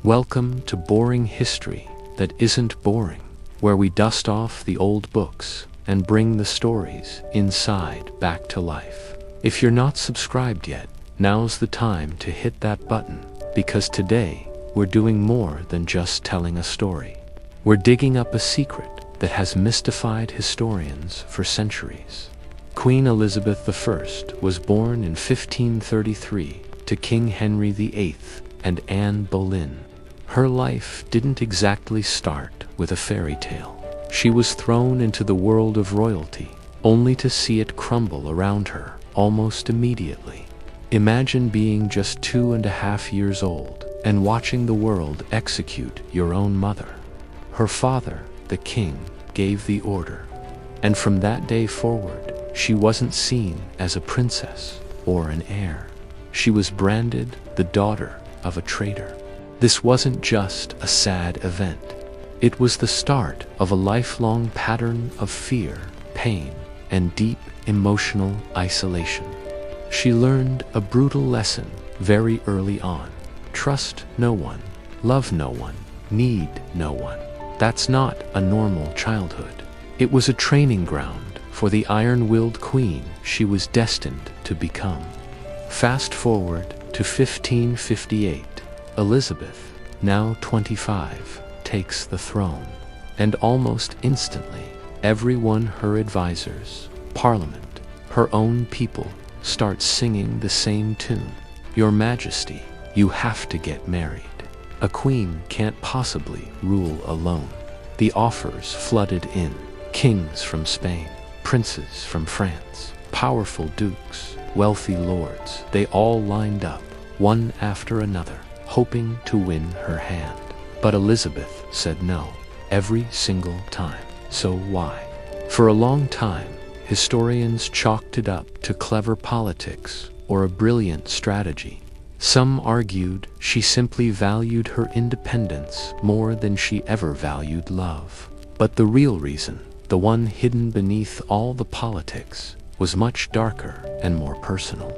Welcome to Boring History That Isn't Boring, where we dust off the old books and bring the stories inside back to life. If you're not subscribed yet, now's the time to hit that button, because today we're doing more than just telling a story. We're digging up a secret that has mystified historians for centuries. Queen Elizabeth I was born in 1533 to King Henry VIII and Anne Boleyn. Her life didn't exactly start with a fairy tale. She was thrown into the world of royalty, only to see it crumble around her almost immediately. Imagine being just 2.5 years old and watching the world execute your own mother. Her father, the king, gave the order, and from that day forward, she wasn't seen as a princess or an heir. She was branded the daughter of a traitor. This wasn't just a sad event. It was the start of a lifelong pattern of fear, pain, and deep emotional isolation. She learned a brutal lesson very early on. Trust no one, love no one, need no one. That's not a normal childhood. It was a training ground for the iron-willed queen she was destined to become. Fast forward to 1558. Elizabeth, now 25, takes the throne, and almost instantly, everyone, her advisors, Parliament, her own people, starts singing the same tune. Your Majesty, you have to get married. A queen can't possibly rule alone. The offers flooded in. Kings from Spain, princes from France, powerful dukes, wealthy lords, they all lined up, one after another, hoping to win her hand. But Elizabeth said no, every single time. So why? For a long time, historians chalked it up to clever politics or a brilliant strategy. Some argued she simply valued her independence more than she ever valued love. But the real reason, the one hidden beneath all the politics, was much darker and more personal.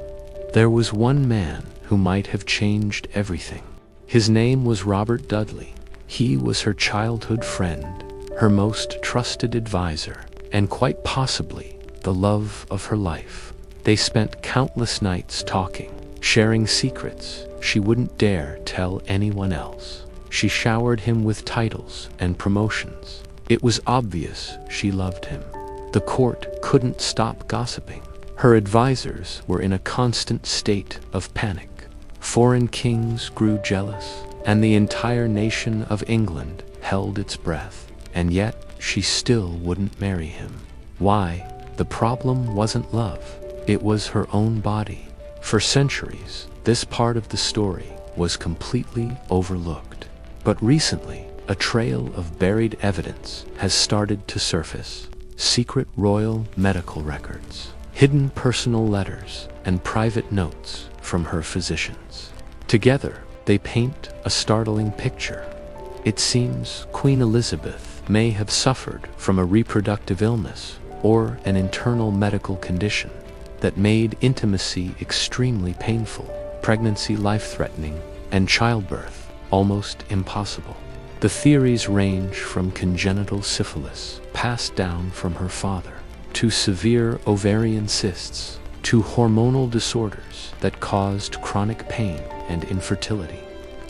There was one man who might have changed everything. His name was Robert Dudley. He was her childhood friend, her most trusted advisor, and quite possibly the love of her life. They spent countless nights talking, sharing secrets she wouldn't dare tell anyone else. She showered him with titles and promotions. It was obvious she loved him. The court couldn't stop gossiping. Her advisors were in a constant state of panic. Foreign kings grew jealous, and the entire nation of England held its breath. And yet, she still wouldn't marry him. Why? The problem wasn't love. It was her own body. For centuries, this part of the story was completely overlooked. But recently, a trail of buried evidence has started to surface. Secret royal medical records, hidden personal letters, and private notes from her physicians. Together, they paint a startling picture. It seems Queen Elizabeth may have suffered from a reproductive illness or an internal medical condition that made intimacy extremely painful, pregnancy life-threatening, and childbirth almost impossible. The theories range from congenital syphilis, passed down from her father, to severe ovarian cysts, to hormonal disorders that caused chronic pain and infertility.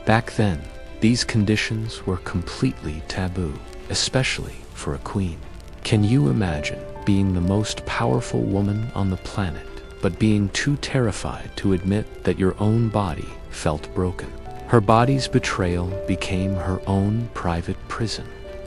Back then, these conditions were completely taboo, especially for a queen. Can you imagine being the most powerful woman on the planet, but being too terrified to admit that your own body felt broken? Her body's betrayal became her own private prison.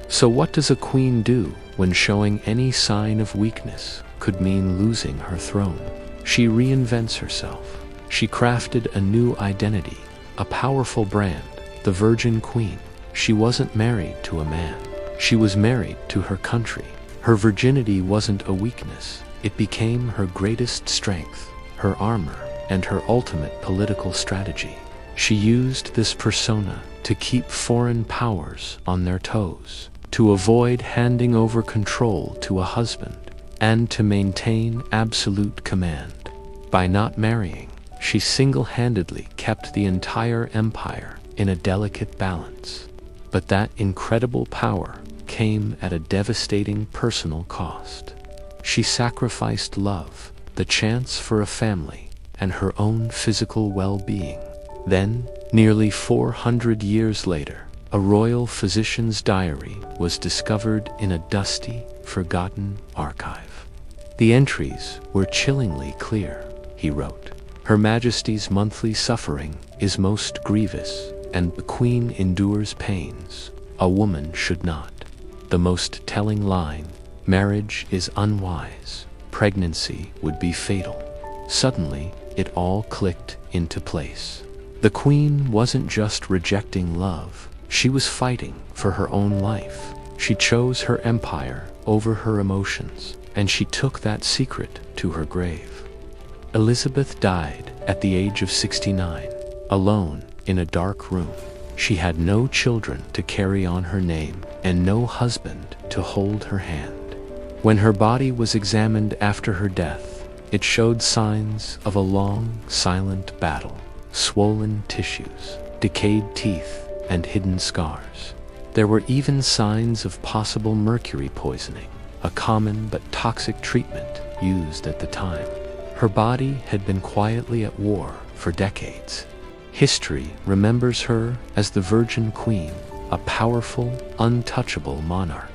So what does a queen do when showing any sign of weakness could mean losing her throne? She reinvents herself. She crafted a new identity, a powerful brand, the Virgin Queen. She wasn't married to a man. She was married to her country. Her virginity wasn't a weakness. It became her greatest strength, her armor, and her ultimate political strategy. She used this persona to keep foreign powers on their toes, to avoid handing over control to a husband, and to maintain absolute command. By not marrying, she single-handedly kept the entire empire in a delicate balance. But that incredible power came at a devastating personal cost. She sacrificed love, the chance for a family, and her own physical well-being. Then, nearly 400 years later, a royal physician's diary was discovered in a dusty, forgotten archive. The entries were chillingly clear. He wrote, "Her Majesty's monthly suffering is most grievous, and the Queen endures pains a woman should not." The most telling line, "Marriage is unwise, pregnancy would be fatal." Suddenly, it all clicked into place. The Queen wasn't just rejecting love, she was fighting for her own life. She chose her empire over her emotions, and she took that secret to her grave. Elizabeth died at the age of 69, alone in a dark room. She had no children to carry on her name, and no husband to hold her hand. When her body was examined after her death, it showed signs of a long, silent battle: swollen tissues, decayed teeth, and hidden scars. There were even signs of possible mercury poisoning, a common but toxic treatment used at the time. Her body had been quietly at war for decades. History remembers her as the Virgin Queen, a powerful, untouchable monarch.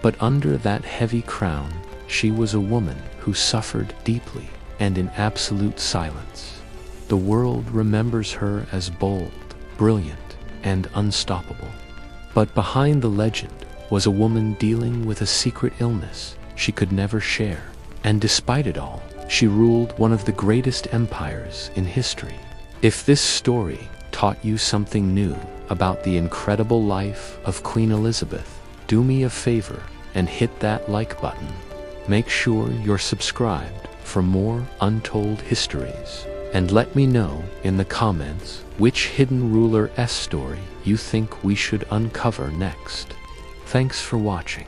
But under that heavy crown, she was a woman who suffered deeply and in absolute silence. The world remembers her as bold, brilliant, and unstoppable. But behind the legend was a woman dealing with a secret illness she could never share. And despite it all, she ruled one of the greatest empires in history. If this story taught you something new about the incredible life of Queen Elizabeth, do me a favor and hit that like button. Make sure you're subscribed for more untold histories. And let me know in the comments which hidden ruler's story you think we should uncover next. Thanks for watching.